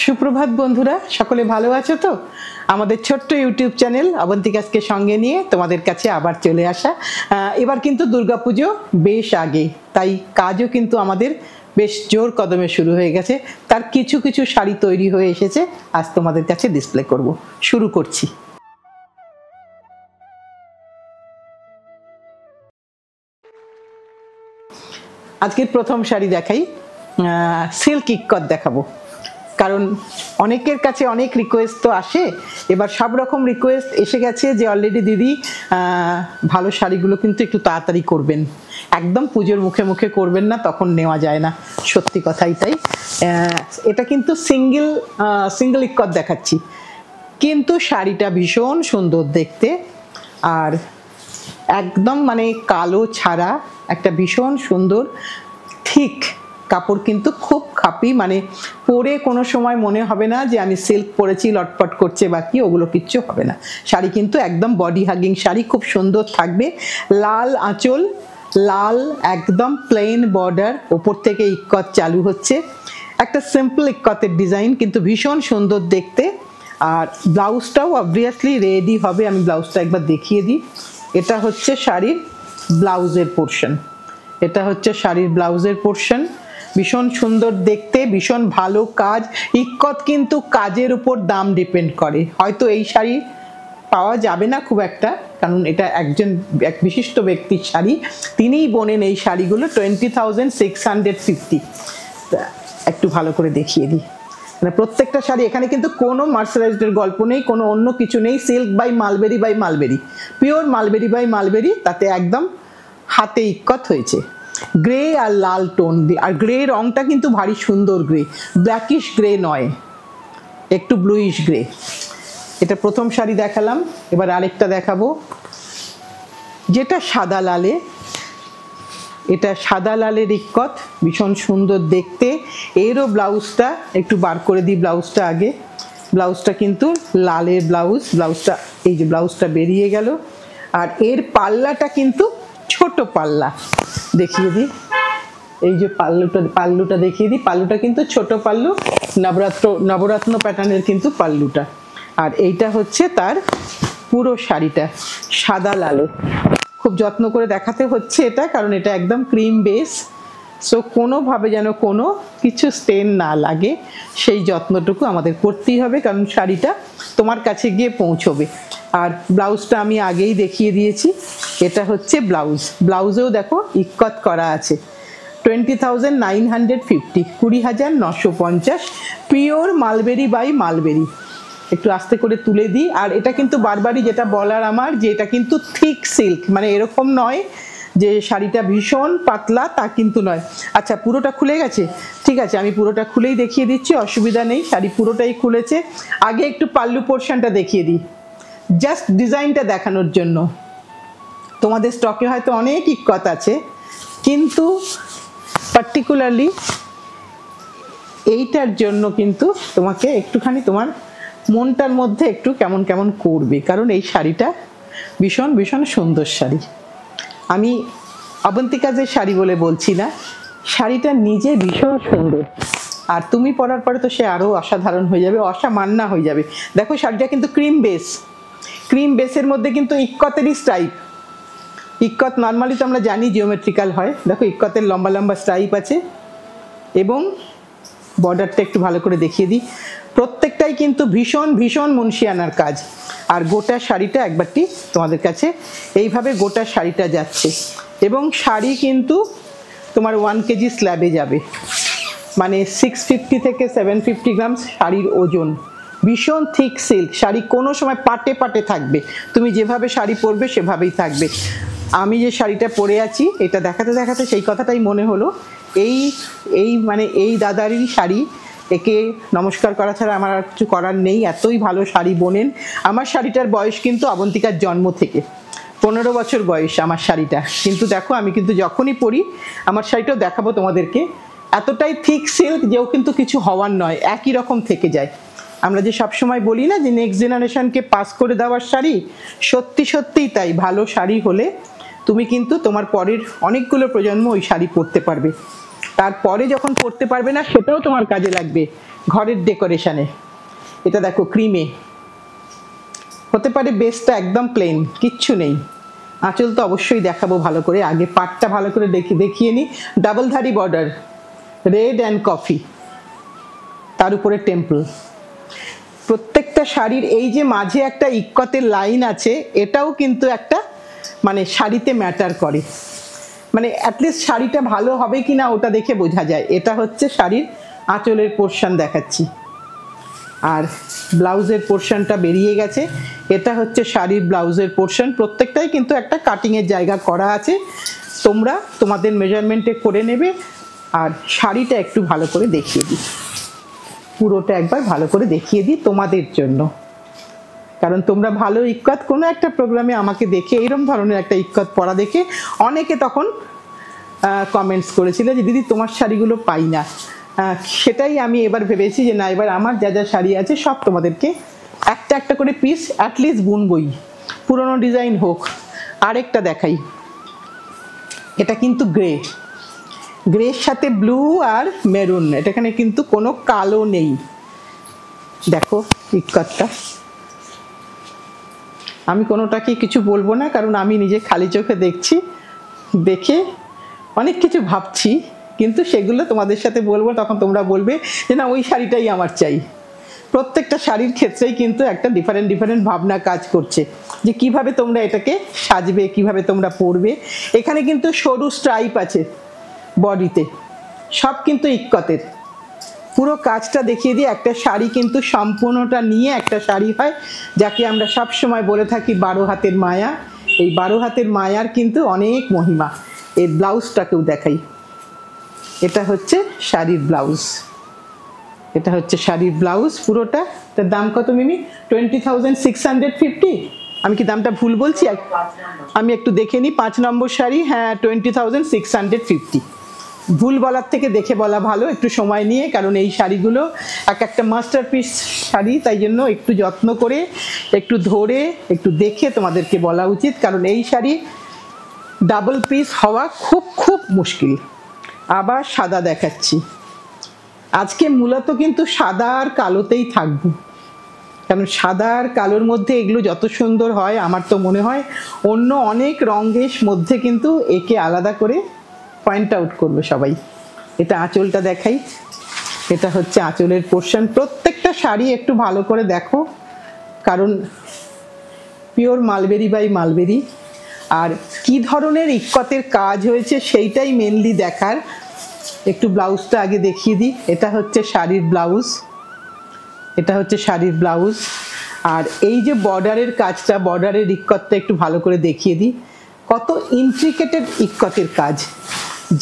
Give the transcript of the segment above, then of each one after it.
সুপ্রভাত বন্ধুরা, সকলে ভালো আছো তো? আমাদের ছোট্ট ইউটিউব চ্যানেল অবন্তিকাকে সঙ্গে নিয়ে তোমাদের কাছে আবার চলে আসা। এবার কিন্তু দুর্গাপুজো বেশ আগে, তাই কাজও কিন্তু আমাদের বেশ জোর কদমে শুরু হয়ে গেছে। তার কিছু কিছু শাড়ি তৈরি হয়ে এসেছে, আজ তোমাদের কাছে ডিসপ্লে করব। শুরু করছি। আজকের প্রথম শাড়ি দেখাই, সিল্ক ইক্কত দেখাবো, কারণ অনেকের কাছে অনেক রিকোয়েস্ট তো আসে। এবার সব রকম রিকোয়েস্ট এসে গেছে যে অলরেডি দিদি ভালো শাড়িগুলো কিন্তু একটু তাড়াতাড়ি করবেন, একদম পুজোর মুখে মুখে করবেন না, তখন নেওয়া যায় না। সত্যি কথাই তাই। এটা কিন্তু সিঙ্গেল ইক্কত দেখাচ্ছি, কিন্তু শাড়িটা ভীষণ সুন্দর দেখতে, আর একদম মানে কালো ছাড়া একটা ভীষণ সুন্দর ঠিক কাপড়, কিন্তু খুব খাপি, মানে পরে কোনো সময় মনে হবে না যে আমি সিল্ক পরেছি লটপট করছে বা কি, ওগুলো কিচ্ছু হবে না। শাড়ি কিন্তু একদম বডি হাগিং শাড়ি, খুব সুন্দর থাকবে। লাল আঁচল, লাল একদম প্লেন বর্ডার, ওপর থেকে ইক্কত চালু হচ্ছে। একটা সিম্পল ইক্কতের ডিজাইন, কিন্তু ভীষণ সুন্দর দেখতে। আর ব্লাউজটাও অবভিয়াসলি রেডি হবে, আমি ব্লাউজটা একবার দেখিয়ে দিই। এটা হচ্ছে শাড়ির ব্লাউজের পোর্শন, এটা হচ্ছে শাড়ির ব্লাউজের পোর্শন। ভীষণ সুন্দর দেখতে, ভীষণ ভালো কাজ। ইক্কত কিন্তু কাজের উপর দাম ডিপেন্ড করে। হয়তো এই শাড়ি পাওয়া যাবে না খুব একটা, কারণ এটা এক বিশিষ্ট ব্যক্তির শাড়ি, তিনিই বোনেন এই শাড়িগুলো। 20,650। একটু ভালো করে দেখিয়ে দিই, মানে প্রত্যেকটা শাড়ি, এখানে কিন্তু কোনো মার্সারাইজডের গল্প নেই, কোনো অন্য কিছু নেই। Silk by mulberry by mulberry, pure mulberry by mulberry, তাতে একদম হাতে ইক্কত হয়েছে। গ্রে আর লাল টোন, আর গ্রে রংটা কিন্তু ভারী সুন্দর গ্রে, ব্ল্যাকিশ গ্রে নয়, একটু ব্লুইশ গ্রে। এটা প্রথম শাড়ি দেখালাম, এবার আরেকটা দেখাবো, যেটা সাদা লালে। এটা সাদা লালের ইক্কত, ভীষণ সুন্দর দেখতে। এরও ব্লাউজটা একটু বার করে দিই, ব্লাউজটা আগে। ব্লাউজটা কিন্তু লালের ব্লাউজ, ব্লাউজটা এই যে ব্লাউজটা বেরিয়ে গেল। আর এর পাল্লাটা কিন্তু ছোট পাল্লা, দেখিয়ে দিই। এই যে পাল্লুটা দেখিয়ে দিই, পাল্লুটা কিন্তু ছোট পাল্লু, নবরত্ন প্যাটার্নের কিন্তু পাল্লুটা। আর এইটা হচ্ছে তার পুরো শাড়িটা সাদা লালে। খুব যত্ন করে দেখাতে হচ্ছে এটা, কারণ এটা একদম ক্রিম বেস, সো কোনোভাবে যেন কোনো কিছু স্টেন না লাগে, সেই যত্নটুকু আমাদের করতেই হবে, কারণ শাড়িটা তোমার কাছে গিয়ে পৌঁছবে। আর ব্লাউজটা আমি আগেই দেখিয়ে দিয়েছি, এটা হচ্ছে ব্লাউজ। ব্লাউজেও দেখো ইক্কত করা আছে। 20,950, 20,950, পিওর মালবেরি বাই মালবেরি। একটু আস্তে করে তুলে দিই। আর এটা কিন্তু বারবারই যেটা বলার আমার, যে এটা কিন্তু থিক সিল্ক, মানে এরকম নয় যে শাড়িটা ভীষণ পাতলা, তা কিন্তু নয়। আচ্ছা, পুরোটা খুলে গেছে, ঠিক আছে, আমি পুরোটা খুলেই দেখিয়ে দিচ্ছি, অসুবিধা নেই। শাড়ি পুরোটাই খুলেছে। আগে একটু পাল্লু পোর্শনটা দেখিয়ে দিই, জাস্ট ডিজাইনটা দেখানোর জন্য। তোমাদের স্টকে হয়তো অনেক ইক্কত আছে, কিন্তু পার্টিকুলারলি এইটার জন্য কিন্তু তোমাকে একটুখানি তোমার মনটার মধ্যে একটু কেমন কেমন করবে, কারণ এই শাড়িটা ভীষণ ভীষণ সুন্দর শাড়ি। আমি অবন্তিকা যে শাড়ি বলে বলছি না, শাড়িটা নিজে ভীষণ সুন্দর, আর তুমি পরার পরে তো সে আরও অসাধারণ হয়ে যাবে, অসামান্য হয়ে যাবে। দেখো শাড়িটা কিন্তু ক্রিম বেস, ক্রিম বেসের মধ্যে কিন্তু ইক্কতেরই স্ট্রাইপ। ইক্কত নর্মালি তো আমরা জানি জিওমেট্রিক্যাল হয়, দেখো ইক্কতের লম্বা লম্বা স্ট্রাইপ আছে। এবং বর্ডারটা একটু ভালো করে দেখিয়ে দিই, প্রত্যেকটাই কিন্তু ভীষণ ভীষণ মুন্সিয়ানার কাজ। আর গোটা শাড়িটা একবারটি তোমাদের কাছে এইভাবে গোটা শাড়িটা যাচ্ছে, এবং শাড়ি কিন্তু তোমার 1 কেজি স্ল্যাবে যাবে, মানে 650 থেকে 750 গ্রাম শাড়ির ওজন। ভীষণ থিক সিল্ক শাড়ি, কোনো সময় পাটে পাটে থাকবে, তুমি যেভাবে শাড়ি পরবে সেভাবেই থাকবে। আমি যে শাড়িটা পরে আছি, এটা দেখাতে দেখাতে সেই কথাটাই মনে হলো, মানে এই দাদারই শাড়ি। একে নমস্কার করা ছাড়া আমার আর কিছু করার নেই, এতই ভালো শাড়ি বোনেন। আমার শাড়িটার বয়স কিন্তু অবন্তিকার জন্ম থেকে 15 বছর বয়স আমার শাড়িটা, কিন্তু দেখো আমি কিন্তু যখনই পরি, আমার শাড়িটাও দেখাবো তোমাদেরকে, এতটাই থিক সিল্ক যেও কিন্তু কিছু হওয়ার নয়, একই রকম থেকে যায়। আমরা যে সবসময় বলি না যে নেক্সট জেনারেশনকে পাস করে দেওয়ার শাড়ি, সত্যি সত্যিই তাই। ভালো শাড়ি হলে তুমি কিন্তু তোমার পরের অনেকগুলো প্রজন্ম ওই শাড়ি পরতে পারবে। তারপরে যখন পরতে পারবে না, সেটাও তোমার কাজে লাগবে। ঘরের ডেকোরেশনে। এটা দেখো ক্রিমে, হতে পারে বেসটা একদম প্লেন, কিচ্ছু নেই। আঁচল তো অবশ্যই দেখাবো ভালো করে, আগে পাটটা ভালো করে দেখিয়ে নিই। ডাবল ধারি বর্ডার, রেড অ্যান্ড কফি, তার উপরে টেম্পল। প্রত্যেকটা শাড়ির এই যে মাঝে একটা ইক্কতের লাইন আছে, এটাও কিন্তু একটা মানে শাড়িতে ম্যাটার করে, মানে অ্যাটলিস্ট শাড়িটা ভালো হবে কি না ওটা দেখে বোঝা যায়। এটা হচ্ছে শাড়ির আঁচলের পোর্শন দেখাচ্ছি, আর ব্লাউজের পোর্শনটা বেরিয়ে গেছে। এটা হচ্ছে শাড়ির ব্লাউজের পোর্শন, প্রত্যেকটাই কিন্তু একটা কাটিংয়ের জায়গা করা আছে, তোমরা তোমাদের মেজারমেন্টে করে নেবে। আর শাড়িটা একটু ভালো করে দেখিয়ে দিই, পুরোটা একবার ভালো করে দেখিয়ে দিই তোমাদের জন্য, কারণ তোমরা ভালো ইক্কত কোনো একটা প্রোগ্রামে আমাকে দেখে এইরকম ধরনের একটা ইক্কত পরা দেখে অনেকে তখন কমেন্টস করেছিল যে দিদি তোমার শাড়িগুলো পাই না। সেটাই আমি এবার ভেবেছি যে না, এবার আমার যা যা শাড়ি আছে সব তোমাদেরকে একটা একটা করে পিস অ্যাটলিস্ট বুনবই, পুরনো ডিজাইন হোক। আরেকটা দেখাই, এটা কিন্তু গ্রে, গ্রের সাথে ব্লু আর মেরুন, এখানে কিন্তু কোনো কালো নেই। দেখো ইক্কতটা, আমি কোনোটাকে কিছু বলবো না, কারণ আমি নিজে খালি চোখে দেখছি, দেখে অনেক কিছু ভাবছি, কিন্তু সেগুলো তোমাদের সাথে বলবো, তখন তোমরা বলবে যে না ওই শাড়িটাই আমার চাই। প্রত্যেকটা শাড়ির ক্ষেত্রেই কিন্তু একটা ডিফারেন্ট ভাবনা কাজ করছে যে কিভাবে তোমরা এটাকে সাজবে, কিভাবে তোমরা পরবে। এখানে কিন্তু সরু স্ট্রাইপ আছে বডিতে, সব কিন্তু ইক্কতের। পুরো কাজটা দেখিয়ে দিয়ে, একটা শাড়ি কিন্তু সম্পূর্ণটা নিয়ে একটা শাড়ি হয়, যাকে আমরা সব সময় বলে থাকি 12 হাতের মায়া। এই 12 হাতের মায়ার কিন্তু অনেক মহিমা। এই ব্লাউজটাকেও দেখাই, এটা হচ্ছে শাড়ির ব্লাউজ, এটা হচ্ছে শাড়ির ব্লাউজ পুরোটা। তার দাম কত মিমি? 20,650। আমি কি দামটা ভুল বলছি? আমি একটু দেখে নিই। 5 নম্বর শাড়ি, হ্যাঁ 20,650। ভুল বলার থেকে দেখে বলা ভালো, একটু সময় নিয়ে, কারণ এই শাড়িগুলো এক একটা মাস্টারপিস শাড়ি, তাই জন্য একটু যত্ন করে, একটু ধরে, একটু দেখে তোমাদেরকে বলা উচিত, কারণ এই শাড়ি ডাবল পিস হওয়া খুব খুব মুশকিল। আবার সাদা দেখাচ্ছি, আজকে মূলত কিন্তু সাদা আর কালোতেই থাকবো, কারণ সাদা আর কালোর মধ্যে এগুলো যত সুন্দর হয়, আমার তো মনে হয় অন্য অনেক রঙের মধ্যে কিন্তু একে আলাদা করে পয়েন্ট আউট করবে সবাই। এটা আঁচলটা দেখাই, এটা হচ্ছে আঁচলের পোর্শন। প্রত্যেকটা শাড়ি একটু ভালো করে দেখো, কারণ পিওর মালবেরি বাই মালবেরি। আর কি ধরনের ইক্কতের কাজ হয়েছে সেইটাই মেনলি দেখার। একটু ব্লাউজটা আগে দেখিয়ে দিই, এটা হচ্ছে শাড়ির ব্লাউজ, এটা হচ্ছে শাড়ির ব্লাউজ। আর এই যে বর্ডারের কাজটা, বর্ডারের ইক্কতটা একটু ভালো করে দেখিয়ে দিই, কত ইন্ট্রিকেটেড ইক্কতের কাজ,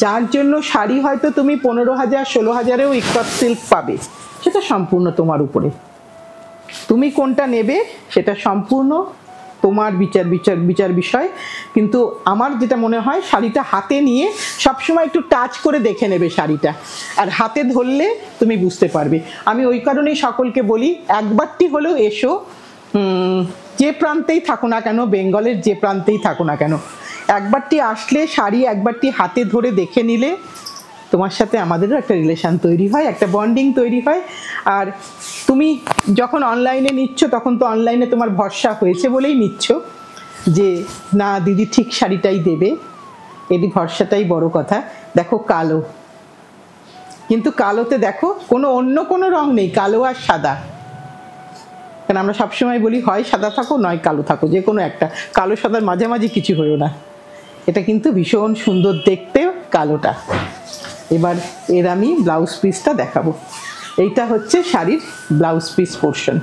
যার জন্য শাড়ি হয়তো তুমি 15,000 16,000-এও ইক্কত সিল্ক পাবে, সেটা সম্পূর্ণ তোমার উপরে, তুমি কোনটা নেবে সেটা সম্পূর্ণ তোমার বিচার বিষয়। কিন্তু আমার যেটা মনে হয়, শাড়িটা হাতে নিয়ে সবসময় একটু টাচ করে দেখে নেবে শাড়িটা, আর হাতে ধরলে তুমি বুঝতে পারবে। আমি ওই কারণেই সকলকে বলি, একবারটি হলেও এসো, যে প্রান্তেই থাকো না কেন, বেঙ্গলের যে প্রান্তেই থাকো না কেন, একবারটি আসলে শাড়ি একবারটি হাতে ধরে দেখে নিলে তোমার সাথে আমাদেরও একটা রিলেশন তৈরি হয়, একটা বন্ডিং তৈরি হয়। আর তুমি যখন অনলাইনে নিচ্ছ, তখন তো অনলাইনে তোমার ভরসা হয়েছে বলেই নিচ্ছ, যে না দিদি ঠিক শাড়িটাই দেবে, এটি ভরসাটাই বড় কথা। দেখো কালো, কিন্তু কালোতে দেখো অন্য কোনো রং নেই, কালো আর সাদা। কারণ আমরা সবসময় বলি হয় সাদা থাকো নয় কালো থাকো, যে কোনো একটা, কালো সাদার মাঝামাঝি কিছু হয়েও না। এটা কিন্তু ভীষণ সুন্দর দেখতে কালোটা। এবার এর আমি ব্লাউজ পিসটা দেখাবো। এইটা হচ্ছে শাড়ির ব্লাউজ পিস পোর্শন,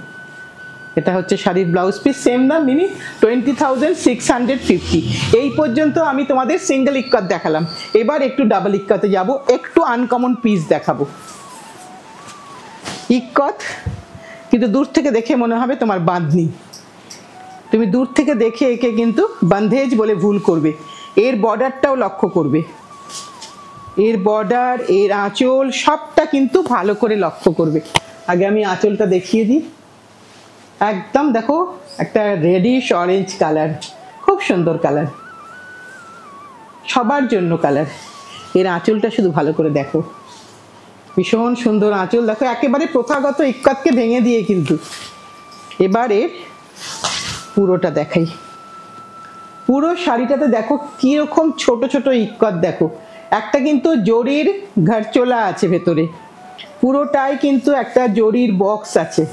এটা হচ্ছে শাড়ির ব্লাউজ পিস। সেম দাম মিনি 20,650। এই পর্যন্ত আমি তোমাদের সিঙ্গেল ইক্কত দেখালাম, এবার একটু ডাবল ইক্কতে যাব, একটু আনকমন পিস দেখাবো। ইক্কত কিন্তু দূর থেকে দেখে মনে হবে তোমার বাঁধনি, তুমি দূর থেকে দেখে একে কিন্তু বান্ধেজ বলে ভুল করবে। এর বর্ডারটাও লক্ষ্য করবে, এর বর্ডার, এর আঁচল সবটা কিন্তু ভালো করে লক্ষ্য করবে। আগে আমি আঁচলটা দেখিয়ে দিই, একদম দেখো একটা রেডিশ অরেঞ্জ কালার, খুব সুন্দর কালার, সবার জন্য কালার। এর আঁচলটা শুধু ভালো করে দেখো, ভীষণ সুন্দর আঁচল, দেখো একেবারে প্রথাগত ইক্কতকে ভেঙে দিয়ে কিন্তু। এবারে পুরোটা দেখাই। পুরো শাড়িটাতে দেখো কিরকম ছোট ছোট ইক্কত, দেখো একটা কিন্তু জরির ঘরচোলা আছে ভেতরে, পুরোটাই কিন্তু একটা জরির বক্স আছে,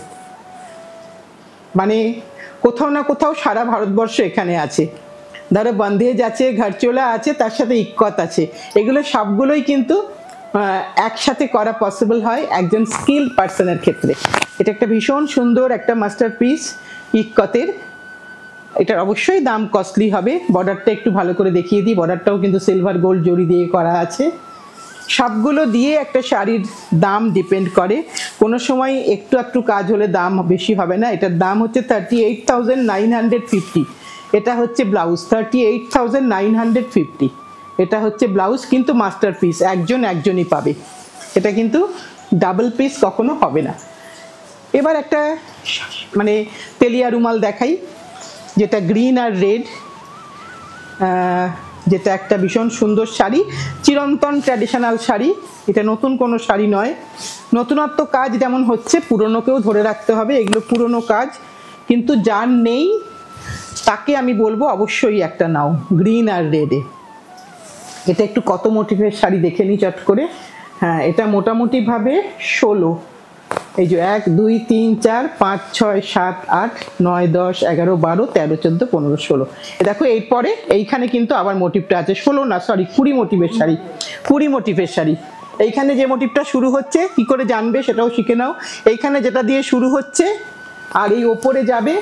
মানে কোথাও না কোথাও সারা ভারতবর্ষ এখানে আছে। ধরো বন্ধেজ আছে, ঘরচোলা আছে, তার সাথে ইক্কত আছে, এগুলো সবগুলোই কিন্তু একসাথে করা পসিবল হয় একজন স্কিল পার্সনের ক্ষেত্রে। এটা একটা ভীষণ সুন্দর একটা মাস্টারপিস ইক্কতের। এটার অবশ্যই দাম কস্টলি হবে। বর্ডারটা একটু ভালো করে দেখিয়ে দিই, বর্ডারটাও কিন্তু সিলভার গোল্ড জরি দিয়ে করা আছে। সবগুলো দিয়ে একটা শাড়ির দাম ডিপেন্ড করে, কোনো সময় একটু একটু কাজ হলে দাম বেশি হবে না। এটার দাম হচ্ছে 38,950। এটা হচ্ছে ব্লাউজ 38,950। এটা হচ্ছে ব্লাউজ, কিন্তু মাস্টারপিস, একজনই পাবে, এটা কিন্তু ডাবল পিস কখনো হবে না। এবার একটা মানে তেলিয়া রুমাল দেখাই, যেটা গ্রিন আর রেড, যেটা একটা ভীষণ সুন্দর শাড়ি, চিরন্তন ট্র্যাডিশনাল শাড়ি। এটা নতুন কোনো শাড়ি নয়, নতুনত্ব কাজ যেমন হচ্ছে পুরনোকেও ধরে রাখতে হবে, এগুলো পুরনো কাজ, কিন্তু যার নেই তাকে আমি বলবো অবশ্যই একটা নাও, গ্রিন আর রেডে। এটা একটু কত মোটিভের শাড়ি দেখে নিই চট করে। হ্যাঁ, এটা মোটামুটিভাবে 16, এই যে 1 2 3 4 5 6 7 8 9 10 11 12 13 14 15 16। দেখো এরপরে এইখানে কিন্তু আবার মোটিভটা আছে, 16 না সরি 20 মোটিভের শাড়ি, 20 মোটিভের শাড়ি। এইখানে যে মোটিভটা শুরু হচ্ছে কি করে জানবে সেটাও শিখে নাও। এইখানে যেটা দিয়ে শুরু হচ্ছে আর এই ওপরে যাবে,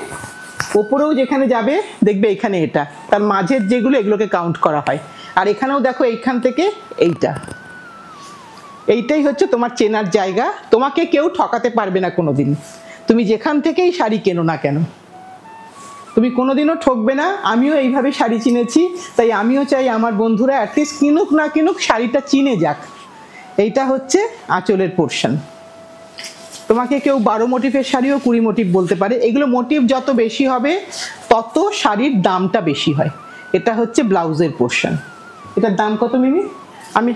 ওপরেও যেখানে যাবে দেখবে এখানে এটা, তার মাঝের যেগুলো এগুলোকে কাউন্ট করা হয়। আর এখানেও দেখো এইখান থেকে এইটাই হচ্ছে তোমার চেনার জায়গা, তোমাকে কেউ ঠকাতে পারবে না কোনোদিন, তুমি যেখান থেকেই শাড়ি কেনো না কেন তুমি কোনোদিনও ঠকবে না। আমিও এইভাবে শাড়ি চিনেছি, তাই আমিও চাই আমার বন্ধুরা অ্যাটলিস্ট কিনুক না কিনুক শাড়িটা চিনে যাক। এইটা হচ্ছে আঁচলের পোর্শন। তোমাকে কেউ 12 মোটিভের শাড়িও 20 মোটিভ বলতে পারে, এগুলো মোটিভ যত বেশি হবে তত শাড়ির দামটা বেশি হয়। এটা হচ্ছে ব্লাউজের পোর্শন। এটার দাম কত মিমি? আমি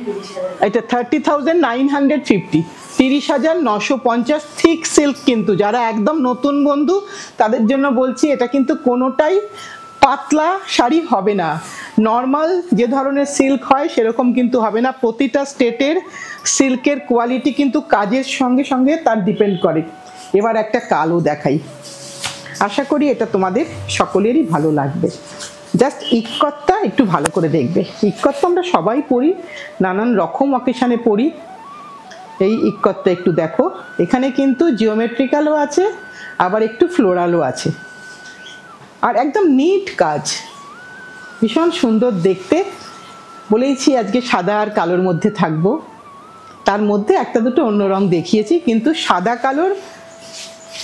এটা 30,950, 30,950 থিক সিল্ক। কিন্তু যারা একদম নতুন বন্ধু তাদের জন্য বলছি, এটা কিন্তু কোনোটাই পাতলা শাড়ি হবে না, নর্মাল যে ধরনের সিল্ক হয় সেরকম কিন্তু হবে না। প্রতিটা স্টেটের সিল্কের কোয়ালিটি কিন্তু কাজের সঙ্গে সঙ্গে তার ডিপেন্ড করে। এবার একটা কালো দেখাই, আশা করি এটা তোমাদের সকলেরই ভালো লাগবে। জাস্ট ইক্কতটা একটু ভালো করে দেখবে। ইক্কত তো আমরা সবাই পরি, নানান রকম অকেশানে পরি। এই ইক্কতটা একটু দেখো, এখানে কিন্তু জিওমেট্রিক্যালও আছে আবার একটু ফ্লোরালও আছে, আর একদম নিট কাজ, ভীষণ সুন্দর দেখতে। বলেইছি আজকে সাদা আর কালোর মধ্যে থাকবো, তার মধ্যে একটা দুটো অন্য রং দেখিয়েছি, কিন্তু সাদা কালোর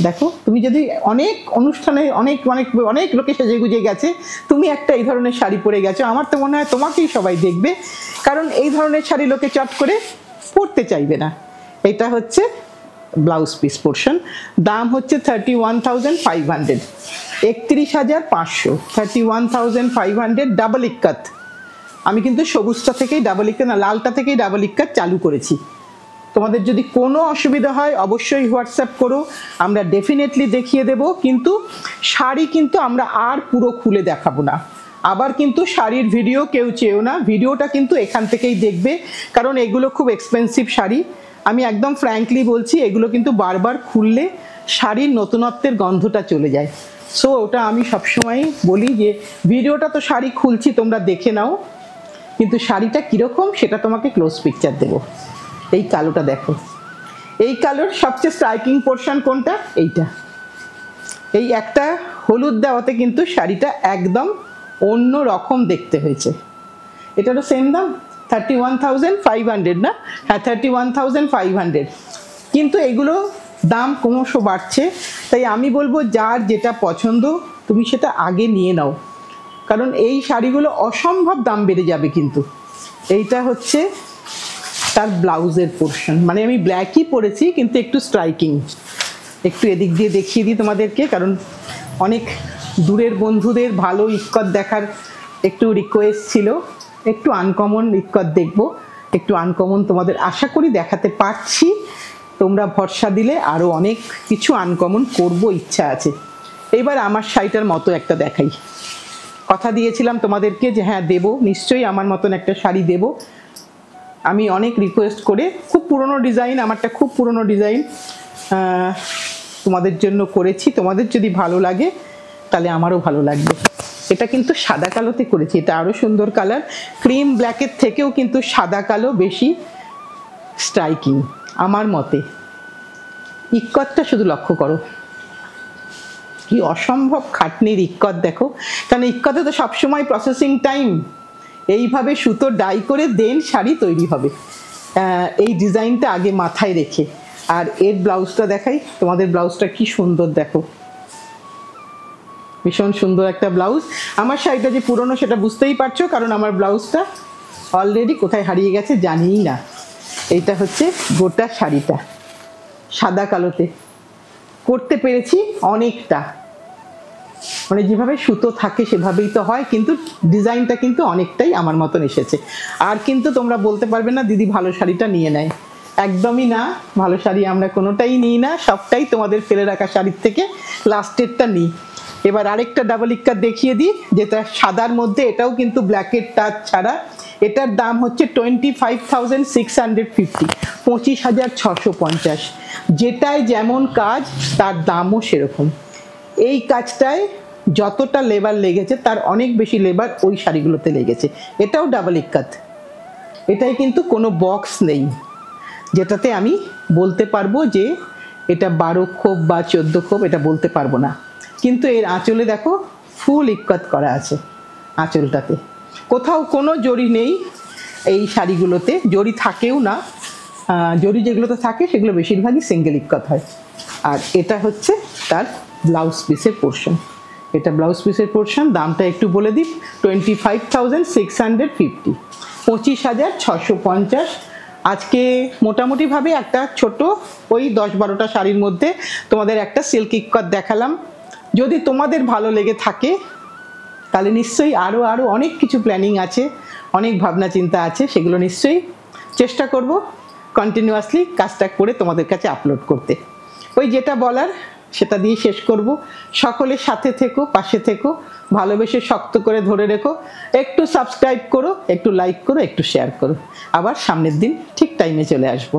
দেখো। তুমি যদি অনেক অনুষ্ঠানে অনেক অনেক অনেক লোকে সেজে গুজে গেছে, তুমি একটা এই ধরনের শাড়ি পরে গেছো, আমার তো মনে হয় তোমাকেই সবাই দেখবে, কারণ এই ধরনের শাড়ি লোকে চট করে পরতে চাইবে না। এটা হচ্ছে ব্লাউজ পিস পোর্শন, দাম হচ্ছে 31,500, 31,500, 31,500 ডাবল ইক্কত। আমি কিন্তু সবুজটা থেকেই ডাবল ইক্কত না, লালটা থেকেই ডাবল ইক্কত চালু করেছি। তোমাদের যদি কোনো অসুবিধা হয় অবশ্যই হোয়াটসঅ্যাপ করো, আমরা ডেফিনেটলি দেখিয়ে দেব। কিন্তু শাড়ি কিন্তু আমরা আর পুরো খুলে দেখাবো না, আবার কিন্তু শাড়ির ভিডিও কেউ চেয়েও না, ভিডিওটা কিন্তু এখান থেকেই দেখবে, কারণ এগুলো খুব এক্সপেন্সিভ শাড়ি। আমি একদম ফ্র্যাঙ্কলি বলছি, এগুলো কিন্তু বারবার খুললে শাড়ির নতুনত্বের গন্ধটা চলে যায়। সো ওটা আমি সবসময় বলি যে ভিডিওটা তো শাড়ি খুলছি তোমরা দেখে নাও, কিন্তু শাড়িটা কীরকম সেটা তোমাকে ক্লোজ পিকচার দেবো। এই কালোটা দেখো, এই কালোর সবচেয়ে স্ট্রাইকিং পোর্শন কোনটা? এইটা, এই একটা হলুদ দেওয়াতে কিন্তু শাড়িটা একদম অন্য রকম দেখতে হয়েছে। এটারও সেম দাম 31,500 না? হ্যাঁ 31,500, কিন্তু এগুলো দাম ক্রমশ বাড়ছে, তাই আমি বলবো যার যেটা পছন্দ তুমি সেটা আগে নিয়ে নাও, কারণ এই শাড়িগুলো অসম্ভব দাম বেড়ে যাবে কিন্তু। এইটা হচ্ছে তার ব্লাউজের পোর্শন, মানে আমি ব্ল্যাকই পরেছি কিন্তু একটু স্ট্রাইকিং। একটু এদিক দিয়ে দেখিয়ে দিই তোমাদেরকে, কারণ অনেক দূরের বন্ধুদের ভালো ইক্কত দেখার একটু রিকোয়েস্ট ছিল, একটু আনকমন ইক্কত দেখবো। একটু আনকমন তোমাদের আশা করি দেখাতে পারছি। তোমরা ভরসা দিলে আরও অনেক কিছু আনকমন করব, ইচ্ছা আছে। এবার আমার শাড়িটার মতো একটা দেখাই। কথা দিয়েছিলাম তোমাদেরকে যে হ্যাঁ দেবো, নিশ্চয়ই আমার মতন একটা শাড়ি দেবো। আমি অনেক রিকোয়েস্ট করে, খুব পুরনো ডিজাইন, আমারটা খুব পুরনো ডিজাইন, তোমাদের জন্য করেছি। তোমাদের যদি ভালো লাগে তাহলে আমারও ভালো লাগবে। এটা কিন্তু সাদা কালোতে করেছি, এটা আরও সুন্দর কালার। ক্রিম ব্ল্যাকের থেকেও কিন্তু সাদা কালো বেশি স্ট্রাইকিং আমার মতে। ইক্কতটা শুধু লক্ষ্য করো, কি অসম্ভব খাটনির ইক্কত দেখো। কারণ ইক্কতে তো সবসময় প্রসেসিং টাইম, এইভাবে সুতো ডাই করে দেন শাড়ি তৈরি হবে। এই ডিজাইনটা আগে মাথায় রেখে। আর এর ব্লাউজটা দেখাই তোমাদের, ব্লাউজটা কি সুন্দর দেখো, ভীষণ সুন্দর একটা ব্লাউজ। আমার শাড়িটা যে পুরনো সেটা বুঝতেই পারছো, কারণ আমার ব্লাউজটা অলরেডি কোথায় হারিয়ে গেছে জানিই না। এইটা হচ্ছে গোটা শাড়িটা সাদা কালোতে করতে পেরেছি অনেকটা, মানে যেভাবে সুতো থাকে সেভাবেই তো হয়, কিন্তু ডিজাইনটা কিন্তু অনেকটাই আমার মতন এসেছে। আর কিন্তু তোমরা বলতে পারবে না দিদি ভালো শাড়িটা নিয়ে নেয়, একদমই না। ভালো শাড়ি আমরা কোনোটাই নিই না, সবটাই তোমাদের ফেলে রাখা শাড়ির থেকে লাস্টেরটা নিই। এবার আরেকটা ডাবল ইক্কাত দেখিয়ে দিই, যেটা সাদার মধ্যে, এটাও কিন্তু ব্ল্যাকের টাচ ছাড়া। এটার দাম হচ্ছে 25,650, 25,650। যেটায় যেমন কাজ তার দামও সেরকম। এই কাজটায় যতটা লেবার লেগেছে তার অনেক বেশি লেবার ওই শাড়িগুলোতে লেগেছে। এটাও ডাবল ইক্কাত, এটাই কিন্তু কোনো বক্স নেই যেটাতে আমি বলতে পারবো যে এটা 12 খোপ বা 14 খোপ, এটা বলতে পারবো না। কিন্তু এর আঁচলে দেখো ফুল ইক্কত করা আছে, আঁচলটাতে কোথাও কোনো জরি নেই। এই শাড়িগুলোতে জরি থাকেও না, জরি যেগুলোতে থাকে সেগুলো বেশিরভাগই সিঙ্গেল ইক্কত হয়। আর এটা হচ্ছে তার ব্লাউজ পিসের পোর্শন, এটা ব্লাউজ পিসের পোর্শন। দামটা একটু বলে দিই, 25,650, 25,650। আজকে মোটামুটিভাবে একটা ছোট ওই 10-12টা শাড়ির মধ্যে তোমাদের একটা সিল্ক ইক্কত দেখালাম। যদি তোমাদের ভালো লেগে থাকে তাহলে নিশ্চয়ই আরও অনেক কিছু প্ল্যানিং আছে, অনেক ভাবনা চিন্তা আছে, সেগুলো নিশ্চয়ই চেষ্টা করব কন্টিনিউয়াসলি কাজটা করে তোমাদের কাছে আপলোড করতে। ওই যেটা বলার সেটা দিয়ে শেষ করব। সকলের সাথে থেকো, পাশে থেকো, ভালোবেসে শক্ত করে ধরে রেখো। একটু সাবস্ক্রাইব করো, একটু লাইক করো, একটু শেয়ার করো। আবার সামনের দিন ঠিক টাইমে চলে আসবো।